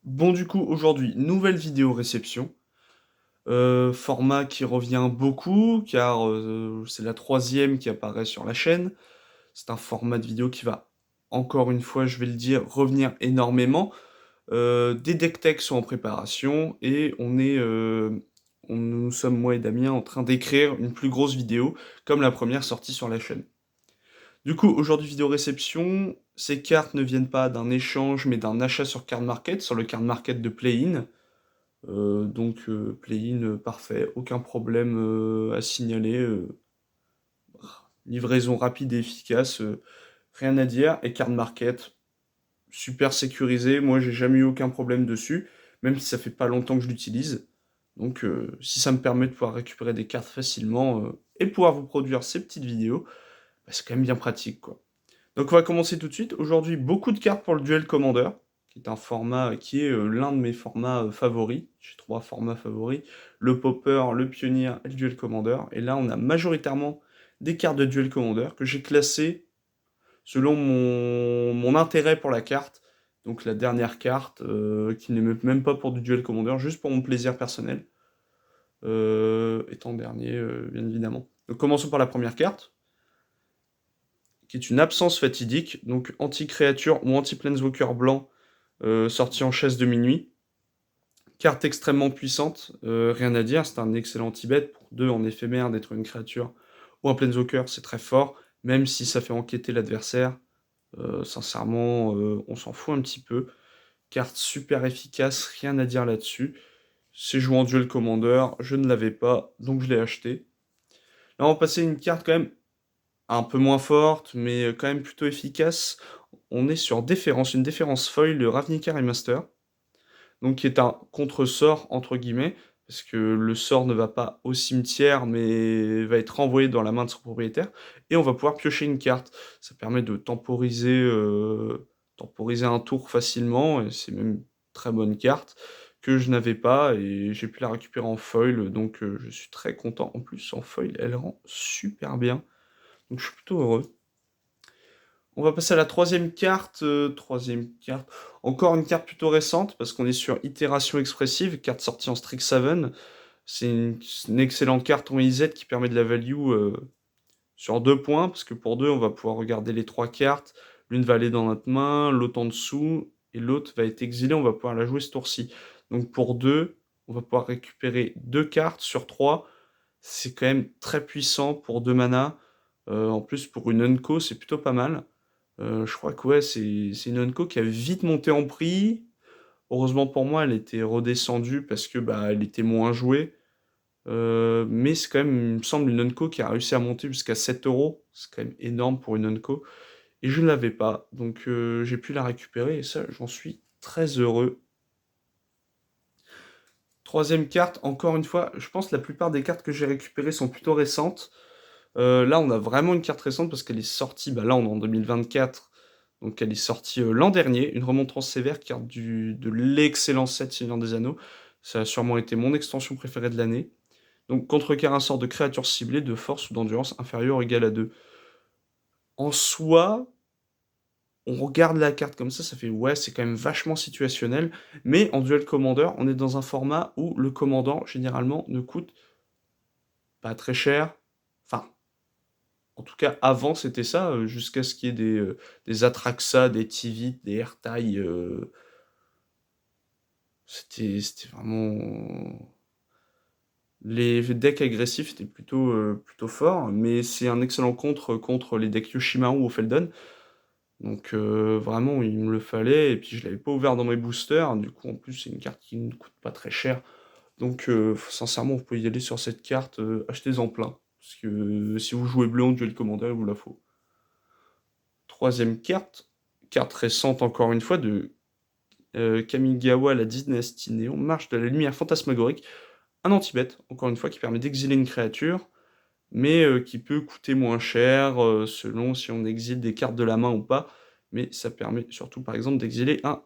Bon du coup aujourd'hui, nouvelle vidéo réception, format qui revient beaucoup car c'est la troisième qui apparaît sur la chaîne. C'est un format de vidéo qui va, encore une fois je vais le dire, revenir énormément. Des deck tech sont en préparation et nous sommes moi et Damien en train d'écrire une plus grosse vidéo comme la première sortie sur la chaîne. Du coup, aujourd'hui, vidéo réception, ces cartes ne viennent pas d'un échange, mais d'un achat sur Card Market, sur le Card Market de Play-in. Play-in parfait, aucun problème à signaler. Livraison rapide et efficace, rien à dire. Et Card Market, super sécurisé. Moi, j'ai jamais eu aucun problème dessus, même si ça fait pas longtemps que je l'utilise. Donc, si ça me permet de pouvoir récupérer des cartes facilement et pouvoir vous produire ces petites vidéos, bah, c'est quand même bien pratique, quoi. Donc on va commencer tout de suite. Aujourd'hui, beaucoup de cartes pour le Duel Commander, qui est un format qui est l'un de mes formats favoris. J'ai trois formats favoris, le Popper, le Pioneer et le Duel Commander. Et là, on a majoritairement des cartes de Duel Commander que j'ai classées selon mon intérêt pour la carte. Donc la dernière carte, qui n'est même pas pour du Duel Commander, juste pour mon plaisir personnel, étant dernier, bien évidemment. Donc commençons par la première carte, qui est une absence fatidique, donc anti-créature ou anti-planeswalker blanc, sorti en chaise de minuit. Carte extrêmement puissante, rien à dire, c'est un excellent Tibet. Pour 2 en éphémère, détruire une créature ou un planeswalker, c'est très fort, même si ça fait enquêter l'adversaire. Sincèrement, on s'en fout un petit peu. Carte super efficace, rien à dire là-dessus. C'est joué en duel commander, je ne l'avais pas, donc je l'ai acheté. Là, on va passer une carte quand même un peu moins forte, mais quand même plutôt efficace. On est sur Déférence, une Déférence foil, le Ravnica Remaster, donc qui est un contre-sort, entre guillemets, parce que le sort ne va pas au cimetière, mais va être renvoyé dans la main de son propriétaire, et on va pouvoir piocher une carte. Ça permet de temporiser un tour facilement, et c'est même une très bonne carte que je n'avais pas, et j'ai pu la récupérer en foil, donc je suis très content. En plus, en foil, elle rend super bien. Donc je suis plutôt heureux. On va passer à la troisième carte. Troisième carte. Encore une carte plutôt récente, parce qu'on est sur Itération Expressive, carte sortie en Strixhaven. C'est une excellente carte en IZ qui permet de la value sur 2 points, parce que pour 2, on va pouvoir regarder les trois cartes. L'une va aller dans notre main, l'autre en dessous, et l'autre va être exilée, on va pouvoir la jouer ce tour-ci. Donc pour 2, on va pouvoir récupérer 2 cartes sur 3. C'est quand même très puissant pour 2 mana. En plus, pour une Unco, c'est plutôt pas mal. Je crois que ouais, c'est une Unco qui a vite monté en prix. Heureusement pour moi, elle était redescendue parce que bah, elle était moins jouée. Mais c'est quand même, il me semble, une Unco qui a réussi à monter jusqu'à 7 euros. C'est quand même énorme pour une Unco. Et je ne l'avais pas. Donc j'ai pu la récupérer et ça, j'en suis très heureux. Troisième carte, encore une fois, je pense que la plupart des cartes que j'ai récupérées sont plutôt récentes. Là, on a vraiment une carte récente parce qu'elle est sortie, bah là, on est en 2024. Donc elle est sortie l'an dernier, une remontrance sévère, carte de l'excellent set Seigneur des Anneaux. Ça a sûrement été mon extension préférée de l'année. Donc contrecarre un sort de créature ciblée de force ou d'endurance inférieure ou égale à 2. En soi, on regarde la carte comme ça fait ouais, c'est quand même vachement situationnel. Mais en duel commander, on est dans un format où le commandant, généralement, ne coûte pas très cher. Enfin, en tout cas, avant, c'était ça, jusqu'à ce qu'il y ait des Atraxa, des Tivit, des Ertai. C'était vraiment. Les decks agressifs étaient plutôt forts, mais c'est un excellent contre les decks Yoshimaru ou Feldon. Donc vraiment, il me le fallait, et puis je l'avais pas ouvert dans mes boosters. Du coup, en plus, c'est une carte qui ne coûte pas très cher. Donc sincèrement, vous pouvez y aller sur cette carte, achetez-en plein. Parce que si vous jouez bleu en duel commander, il vous la faut. Troisième carte récente encore une fois de Kamigawa, la dynastie Néon, Marche de la lumière fantasmagorique, un anti-bête, encore une fois, qui permet d'exiler une créature, mais qui peut coûter moins cher selon si on exile des cartes de la main ou pas, mais ça permet surtout par exemple d'exiler un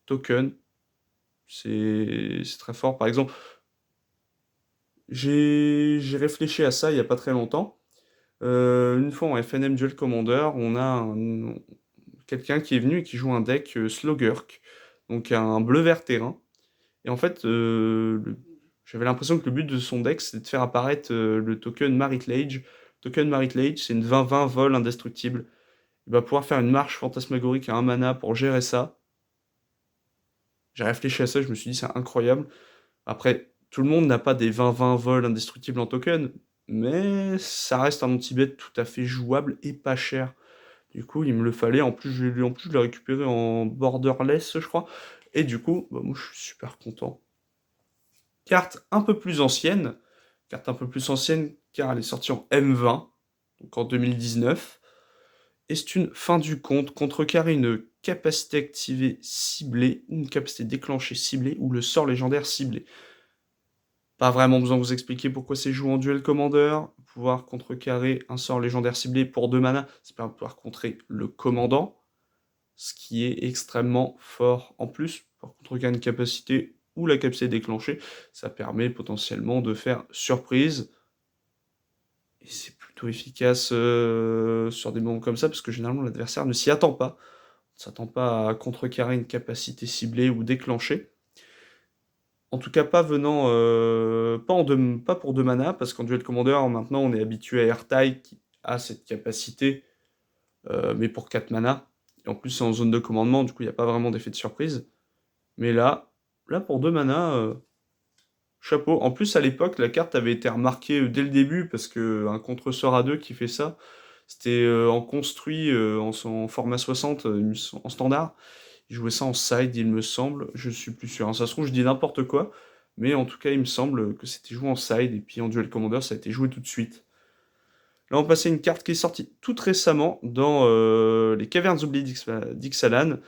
token, c'est très fort. Par exemple, j'ai réfléchi à ça il n'y a pas très longtemps. Une fois en FNM Duel Commander, on a quelqu'un qui est venu et qui joue un deck Slogurk. donc un bleu-vert terrain. Et en fait, j'avais l'impression que le but de son deck, c'était de faire apparaître le token Marit Lage. Token Marit Lage, c'est une 20-20 vol indestructible. Il va pouvoir faire une marche fantasmagorique à 1 mana pour gérer ça. J'ai réfléchi à ça, je me suis dit, c'est incroyable. Après, tout le monde n'a pas des 20-20 vols indestructibles en token, mais ça reste un anti-bet tout à fait jouable et pas cher. Du coup, il me le fallait. En plus, je l'ai récupéré en borderless, je crois. Et du coup, bah, moi, je suis super content. Carte un peu plus ancienne. Carte un peu plus ancienne, car elle est sortie en M20, donc en 2019. Et c'est une fin du compte, contrecarrer une capacité activée ciblée, ou une capacité déclenchée ciblée, ou le sort légendaire ciblé. Pas vraiment besoin de vous expliquer pourquoi c'est joué en duel commander. Pouvoir contrecarrer un sort légendaire ciblé pour 2 mana, ça permet de pouvoir contrer le commandant, ce qui est extrêmement fort. En plus, pour contrecarrer une capacité ou la capacité déclenchée, ça permet potentiellement de faire surprise. Et c'est plutôt efficace sur des moments comme ça, parce que généralement l'adversaire ne s'y attend pas. On ne s'attend pas à contrecarrer une capacité ciblée ou déclenchée. En tout cas, pas venant, pas pour 2 mana, parce qu'en duel commander, maintenant, on est habitué à Airtile qui a cette capacité, mais pour 4 mana. Et en plus, c'est en zone de commandement, du coup, il n'y a pas vraiment d'effet de surprise. Mais là pour 2 mana, chapeau. En plus, à l'époque, la carte avait été remarquée dès le début, parce qu'un contre-sort à 2 qui fait ça, c'était en construit, en format 60, en standard. Il jouait ça en side, il me semble. Je suis plus sûr, hein. Ça se trouve, je dis n'importe quoi. Mais en tout cas, il me semble que c'était joué en side. Et puis en duel commander, ça a été joué tout de suite. Là, on passait une carte qui est sortie toute récemment dans les Cavernes oubliées d'Ixalan.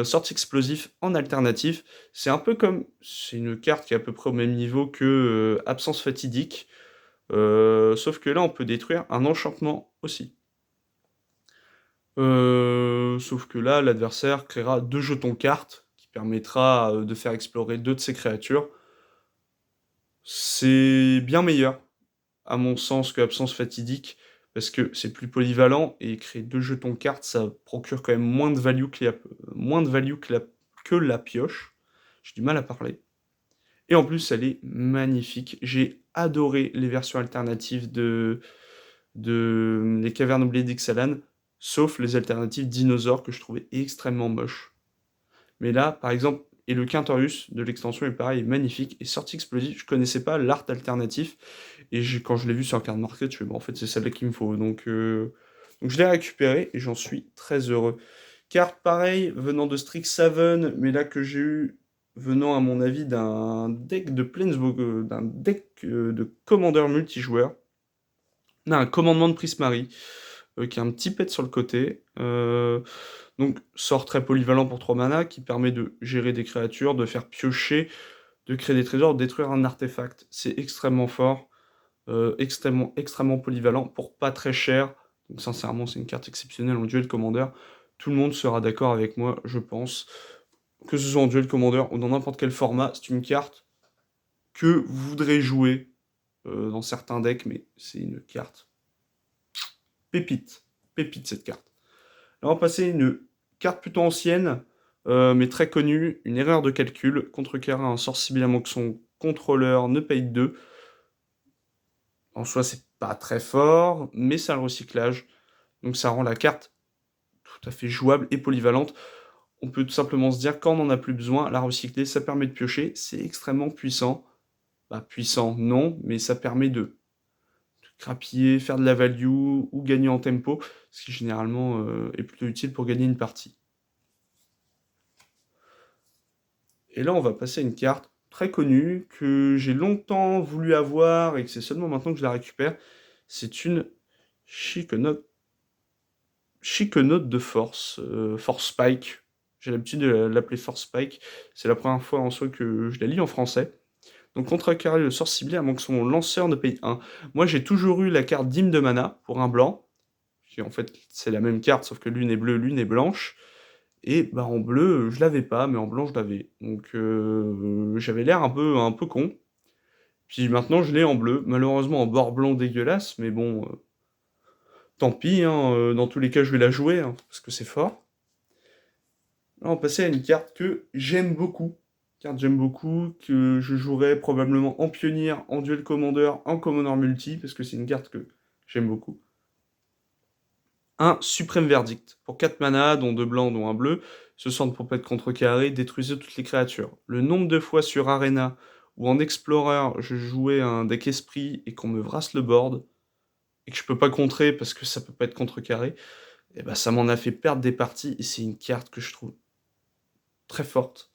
Sortie explosif en alternatif. C'est un peu comme... C'est une carte qui est à peu près au même niveau que Absence fatidique. Sauf que là, on peut détruire un enchantement aussi. Sauf que là, l'adversaire créera 2 jetons cartes qui permettra de faire explorer 2 de ses créatures. C'est bien meilleur, à mon sens, que Absence fatidique, parce que c'est plus polyvalent, et créer 2 jetons cartes, ça procure quand même moins de value que la pioche. J'ai du mal à parler. Et en plus, elle est magnifique. J'ai adoré les versions alternatives de les Cavernes oubliées d'Ixalan, sauf les alternatives dinosaures que je trouvais extrêmement moches. Mais là, par exemple, et le Quintorius de l'extension est pareil, magnifique, et sortie explosive, je connaissais pas l'art alternatif, et quand je l'ai vu sur Card Market, je fais, bon, en fait, c'est celle-là qu'il me faut, donc je l'ai récupéré, et j'en suis très heureux. Carte pareil, venant de Strixhaven, mais là que j'ai eu, venant à mon avis d'un deck de Planeswalker, d'un deck de commandeur multijoueur. On a un commandement de Prismari, qui a un petit pet sur le côté. Donc, sort très polyvalent pour 3 mana, qui permet de gérer des créatures, de faire piocher, de créer des trésors, de détruire un artefact. C'est extrêmement fort, extrêmement polyvalent, pour pas très cher. Donc sincèrement, c'est une carte exceptionnelle en duel commander. Tout le monde sera d'accord avec moi, je pense. Que ce soit en duel commander ou dans n'importe quel format, c'est une carte que vous voudrez jouer dans certains decks, mais c'est une carte pépite. Pépite cette carte. Là, on va passer une carte plutôt ancienne, mais très connue, une erreur de calcul. Contrecarrer un sort ciblé à moins que son contrôleur ne paye 2. En soi, c'est pas très fort, mais c'est un recyclage. Donc ça rend la carte tout à fait jouable et polyvalente. On peut tout simplement se dire, quand on n'en a plus besoin, la recycler, ça permet de piocher. C'est extrêmement puissant. Bah, puissant, non, mais ça permet de crapiller, faire de la value ou gagner en tempo, ce qui généralement est plutôt utile pour gagner une partie. Et là, on va passer à une carte très connue que j'ai longtemps voulu avoir et que c'est seulement maintenant que je la récupère. C'est une Chiquenote de Force, Force Spike. J'ai l'habitude de l'appeler Force Spike. C'est la première fois en soi que je la lis en français. Donc contrecarrer le sort ciblé à moins que son lanceur ne paye 1. Moi, j'ai toujours eu la carte d'hymne de mana pour un blanc. Qui en fait, c'est la même carte, sauf que l'une est bleue, l'une est blanche. Et bah en bleu, je l'avais pas, mais en blanc, je l'avais. Donc j'avais l'air un peu con. Puis maintenant, je l'ai en bleu. Malheureusement, en bord blanc dégueulasse, mais bon, tant pis, hein, dans tous les cas, je vais la jouer, hein, parce que c'est fort. Là, on va passer à une carte que j'aime beaucoup. Carte que j'aime beaucoup, que je jouerai probablement en pionnier, en duel commander, en commander multi, parce que c'est une carte que j'aime beaucoup. Un Suprême Verdict. Pour 4 mana, dont 2 blancs, dont un bleu, ce centre pour pas être contrecarré, détruisez toutes les créatures. Le nombre de fois sur Arena ou en Explorer, je jouais un deck esprit et qu'on me vrasse le board, et que je peux pas contrer parce que ça peut pas être contrecarré, et bah ça m'en a fait perdre des parties, et c'est une carte que je trouve très forte.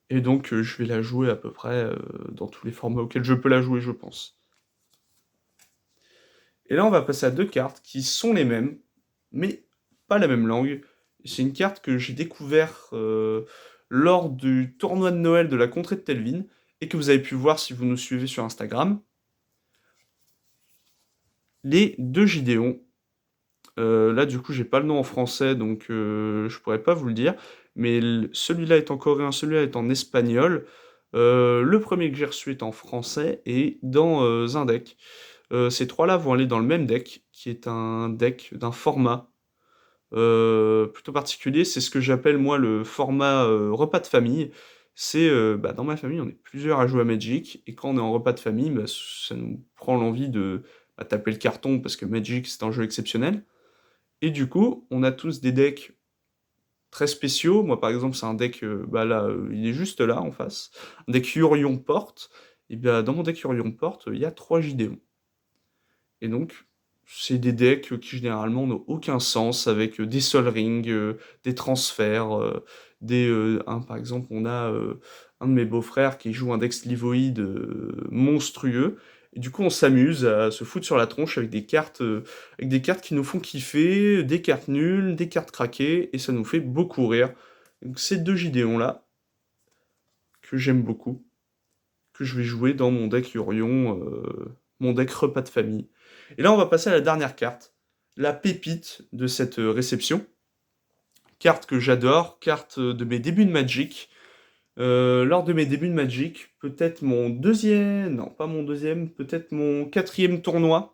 Et donc je vais la jouer à peu près dans tous les formats auxquels je peux la jouer, je pense. Et là, on va passer à deux cartes qui sont les mêmes, mais pas la même langue. C'est une carte que j'ai découvert lors du tournoi de Noël de la contrée de Telvin, et que vous avez pu voir si vous nous suivez sur Instagram. Les deux Gideons. Là, du coup, j'ai pas le nom en français, donc je pourrais pas vous le dire. Mais celui-là est en coréen, celui-là est en espagnol. Le premier que j'ai reçu est en français et dans un deck. Ces trois-là vont aller dans le même deck, qui est un deck d'un format plutôt particulier. C'est ce que j'appelle moi le format repas de famille. C'est dans ma famille, on est plusieurs à jouer à Magic, et quand on est en repas de famille, bah, ça nous prend l'envie de taper le carton parce que Magic c'est un jeu exceptionnel. Et du coup, on a tous des decks très spéciaux. Moi, par exemple, c'est un deck, il est juste là, en face. Un deck Yorion Porte. Et bien, dans mon deck Yorion Porte, il y a 3 Gideons. Et donc, c'est des decks qui, généralement, n'ont aucun sens, avec des Sol Ring, des transferts, par exemple, on a un de mes beaux-frères qui joue un deck Slivoid monstrueux. Et du coup, on s'amuse à se foutre sur la tronche avec des cartes qui nous font kiffer, des cartes nulles, des cartes craquées, et ça nous fait beaucoup rire. Donc, ces deux Gideons-là, que j'aime beaucoup, que je vais jouer dans mon deck Yorion, mon deck repas de famille. Et là, on va passer à la dernière carte, la pépite de cette réception. Carte que j'adore, carte de mes débuts de Magic. Lors de mes débuts de Magic, peut-être mon deuxième, non pas mon deuxième, peut-être mon quatrième tournoi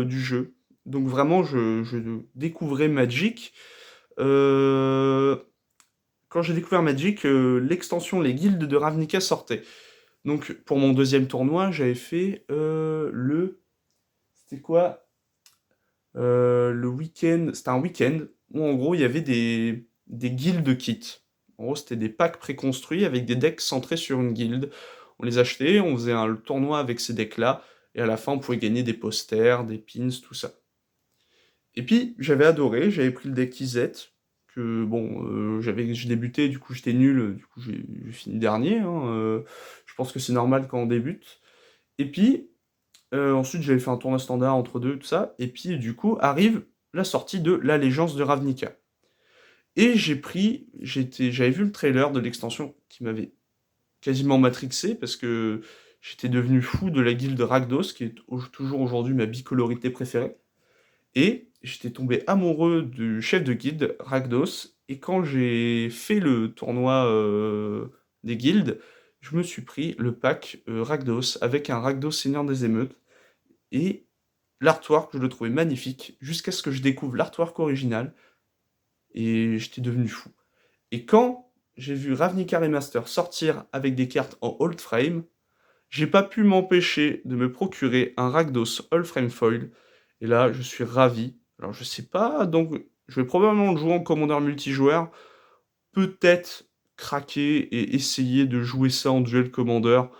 du jeu. Donc vraiment, je découvrais Magic. Euh, Quand j'ai découvert Magic, l'extension Les Guildes de Ravnica sortait. Donc pour mon deuxième tournoi, j'avais fait le... C'était quoi? Le week-end... C'était un week-end où en gros il y avait des guildes kits. En gros, c'était des packs préconstruits avec des decks centrés sur une guilde. On les achetait, on faisait un tournoi avec ces decks-là, et à la fin, on pouvait gagner des posters, des pins, tout ça. Et puis, j'avais adoré, j'avais pris le deck IZ, que bon, j'ai débuté, du coup j'étais nul, du coup j'ai fini dernier, hein, je pense que c'est normal quand on débute. Et puis, ensuite j'avais fait un tournoi standard entre deux, tout ça, et puis du coup arrive la sortie de l'Allégeance de Ravnica. Et j'avais vu le trailer de l'extension qui m'avait quasiment matrixé, parce que j'étais devenu fou de la guilde Rakdos, qui est toujours aujourd'hui ma bicolorité préférée. Et j'étais tombé amoureux du chef de guilde, Rakdos, et quand j'ai fait le tournoi des guildes, je me suis pris le pack Rakdos, avec un Rakdos Seigneur des Émeutes, et l'artwork, je le trouvais magnifique, jusqu'à ce que je découvre l'artwork original, et j'étais devenu fou. Et quand j'ai vu Ravnica Remaster sortir avec des cartes en Old Frame, j'ai pas pu m'empêcher de me procurer un Rakdos Old Frame Foil. Et là, je suis ravi. Alors, je sais pas, donc je vais probablement le jouer en commandeur multijoueur. Peut-être craquer et essayer de jouer ça en duel commandeur.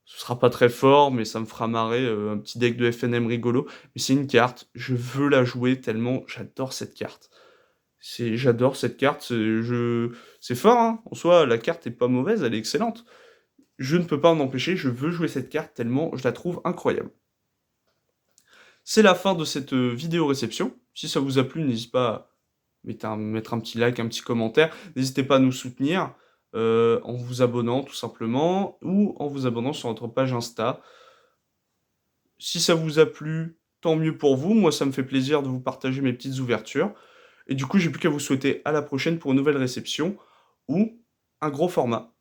Ce sera pas très fort, mais ça me fera marrer. Un petit deck de FNM rigolo. Mais c'est une carte, je veux la jouer tellement j'adore cette carte. J'adore cette carte. C'est fort, hein. En soi, la carte est pas mauvaise, elle est excellente. Je ne peux pas en empêcher, je veux jouer cette carte tellement je la trouve incroyable. C'est la fin de cette vidéo réception. Si ça vous a plu, n'hésitez pas à mettre un petit like, un petit commentaire. N'hésitez pas à nous soutenir en vous abonnant tout simplement, ou en vous abonnant sur notre page Insta. Si ça vous a plu, tant mieux pour vous. Moi, ça me fait plaisir de vous partager mes petites ouvertures. Et du coup, j'ai plus qu'à vous souhaiter à la prochaine pour une nouvelle réception ou un gros format.